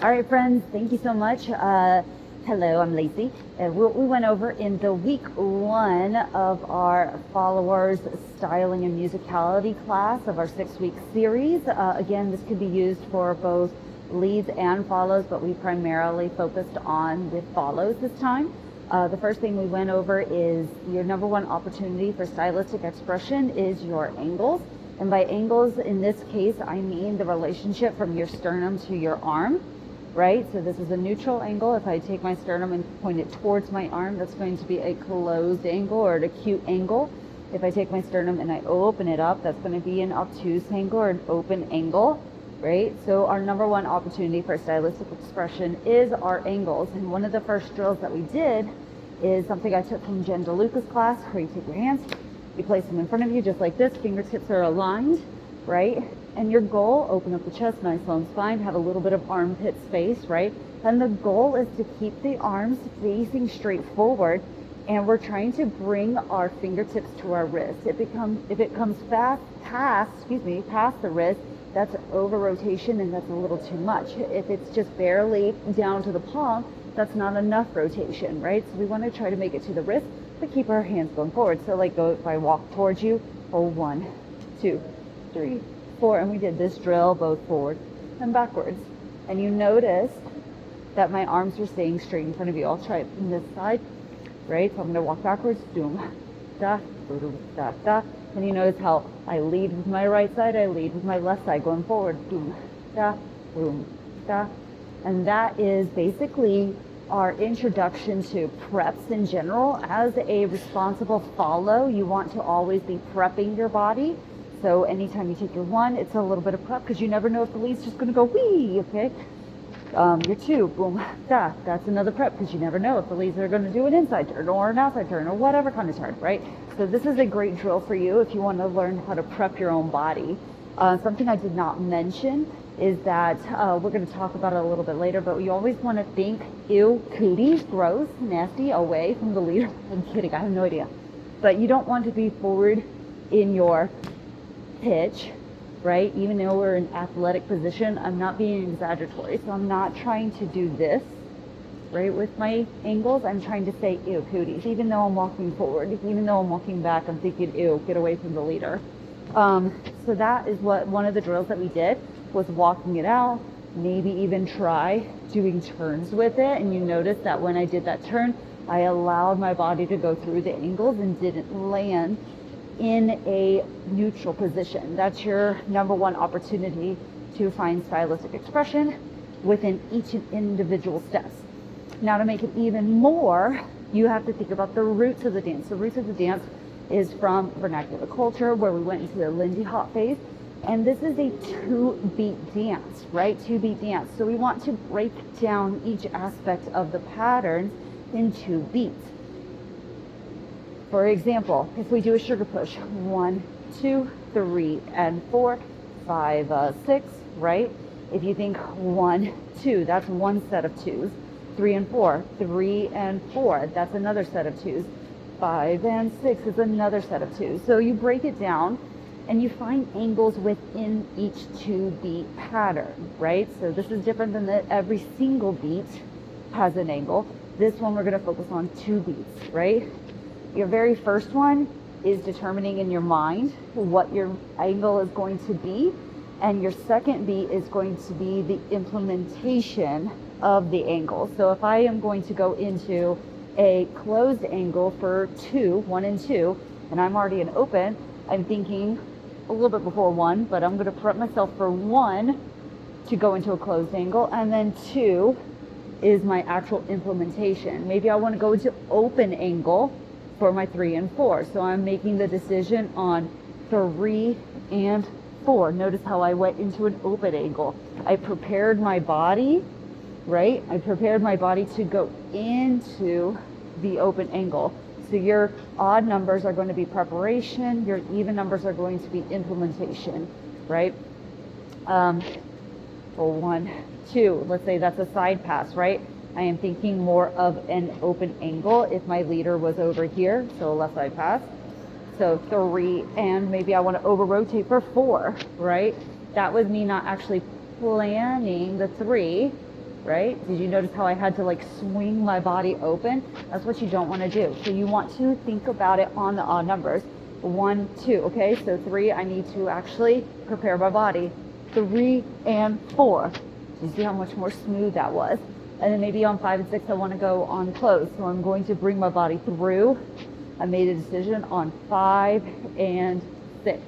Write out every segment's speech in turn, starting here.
All right, friends, thank you so much. Hello, I'm Lacey. We went over in the week 1 of our followers styling and musicality class of our 6-week series. Again, this could be used for both leads and follows, but we primarily focused on with follows this time. The first thing we went over is your number one opportunity for stylistic expression is your angles. And by angles, in this case, I mean the relationship from your sternum to your arm. Right? So this is a neutral angle. If I take my sternum and point it towards my arm, that's going to be a closed angle or an acute angle. If I take my sternum and I open it up, that's going to be an obtuse angle or an open angle, right? So our number one opportunity for stylistic expression is our angles. And one of the first drills that we did is something I took from Jen DeLuca's class, where you take your hands, you place them in front of you just like this, fingertips are aligned, right? And your goal, open up the chest, nice long spine, have a little bit of armpit space, right? And the goal is to keep the arms facing straight forward, and we're trying to bring our fingertips to our wrist. If it comes past the wrist, that's over rotation and that's a little too much. If it's just barely down to the palm, that's not enough rotation, right? So we want to try to make it to the wrist, but keep our hands going forward. So like if I walk towards you, hold 1, 2, 3, 4, and we did this drill both forward and backwards. And you noticed that my arms were staying straight in front of you. I'll try it from this side, right? So I'm going to walk backwards, doom, da, boom, da, da. And you notice how I lead with my right side, I lead with my left side, going forward, boom, da, boom, da. And that is basically our introduction to preps in general. As a responsible follow, you want to always be prepping your body. So anytime you take your 1, it's a little bit of prep because you never know if the lead's just going to go wee, okay? Your 2, boom, da. That's another prep because you never know if the leads are going to do an inside turn or an outside turn or whatever kind of turn, right? So this is a great drill for you if you want to learn how to prep your own body. Something I did not mention is that we're going to talk about it a little bit later, but you always want to think, ew, cooties, gross, nasty, away from the leader. I'm kidding, I have no idea. But you don't want to be forward in your pitch, right? Even though we're in athletic position, I'm not being exaggeratory. So I'm not trying to do this, right? With my angles, I'm trying to say, ew, cooties. Even though I'm walking forward, even though I'm walking back, I'm thinking, ew, get away from the leader. So that is what one of the drills that we did was walking it out, maybe even try doing turns with it. And you notice that when I did that turn, I allowed my body to go through the angles and didn't land in a neutral position. That's your number one opportunity to find stylistic expression within each individual steps. Now to make it even more, you have to think about the roots of the dance. The roots of the dance is from vernacular culture, where we went into the Lindy Hop phase. And this is a 2-beat dance, right? 2-beat dance. So we want to break down each aspect of the patterns in 2 beats. For example, if we do a sugar push, 1, 2, 3, and 4, 5, 6, right? If you think 1, 2, that's one set of 2s. 3 and 4, 3 and 4, that's another set of 2s. 5 and 6 is another set of 2s. So you break it down and you find angles within each 2-beat pattern, right? So this is different than that every single beat has an angle. This one we're going to focus on 2 beats, right? Your very first one is determining in your mind what your angle is going to be, and your second beat is going to be the implementation of the angle. So if I am going to go into a closed angle for 1 and 2, and I'm already in open, I'm thinking a little bit before 1, but I'm going to prep myself for 1 to go into a closed angle, and then 2 is my actual implementation. Maybe I want to go into open angle for my 3 and 4. So I'm making the decision on 3 and 4. Notice how I went into an open angle. I prepared my body, right? I prepared my body to go into the open angle. So your odd numbers are going to be preparation. Your even numbers are going to be implementation, right? Well, 1, 2, let's say that's a side pass, right? I am thinking more of an open angle if my leader was over here, so a left side pass. So 3, and maybe I want to over rotate for 4, right? That was me not actually planning the 3, right? Did you notice how I had to like swing my body open? That's what you don't want to do. So you want to think about it on the odd numbers. 1, 2, okay? So 3, I need to actually prepare my body. 3 and 4. You see how much more smooth that was? And then maybe on 5 and 6, I want to go on close. So I'm going to bring my body through. I made a decision on 5 and 6,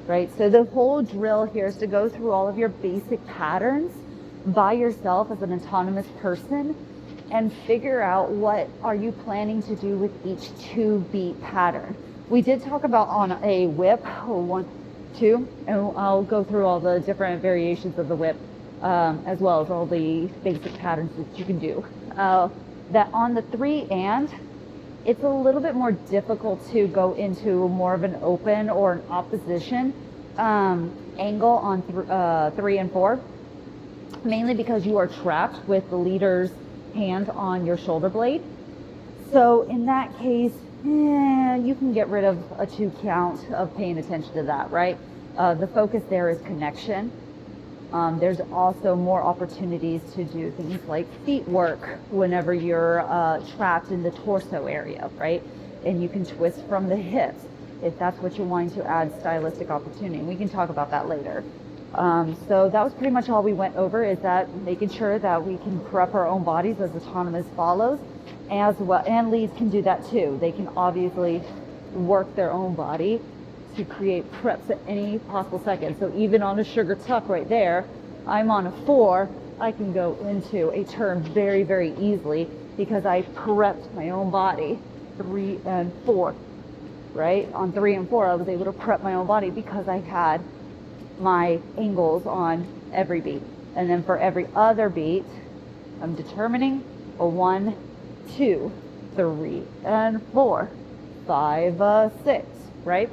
right? So the whole drill here is to go through all of your basic patterns by yourself as an autonomous person and figure out what are you planning to do with each 2-beat pattern. We did talk about on a whip, 1, 2, and I'll go through all the different variations of the whip as well as all the basic patterns that you can do. That on the 3 and, it's a little bit more difficult to go into more of an open or an opposition angle on 3 and 4. Mainly because you are trapped with the leader's hand on your shoulder blade. So in that case, you can get rid of a 2 count of paying attention to that, right? The focus there is connection. There's also more opportunities to do things like feet work whenever you're trapped in the torso area, right? And you can twist from the hips if that's what you're wanting to add stylistic opportunity. We can talk about that later. So that was pretty much all we went over, is that making sure that we can prep our own bodies as autonomous follows as well, and leads can do that too. They can obviously work their own body to create preps at any possible second. So even on a sugar tuck right there, I'm on a 4, I can go into a turn very, very easily because I prepped my own body. 3 and 4, right? On 3 and 4, I was able to prep my own body because I had my angles on every beat. And then for every other beat, I'm determining a 1, 2, 3, and 4, 5, 6, right?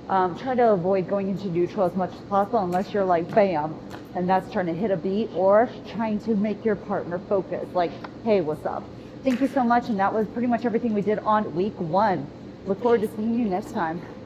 Try to avoid going into neutral as much as possible unless you're like, bam, and that's trying to hit a beat or trying to make your partner focus, like, hey, what's up? Thank you so much, and that was pretty much everything we did on week 1. Look forward to seeing you next time.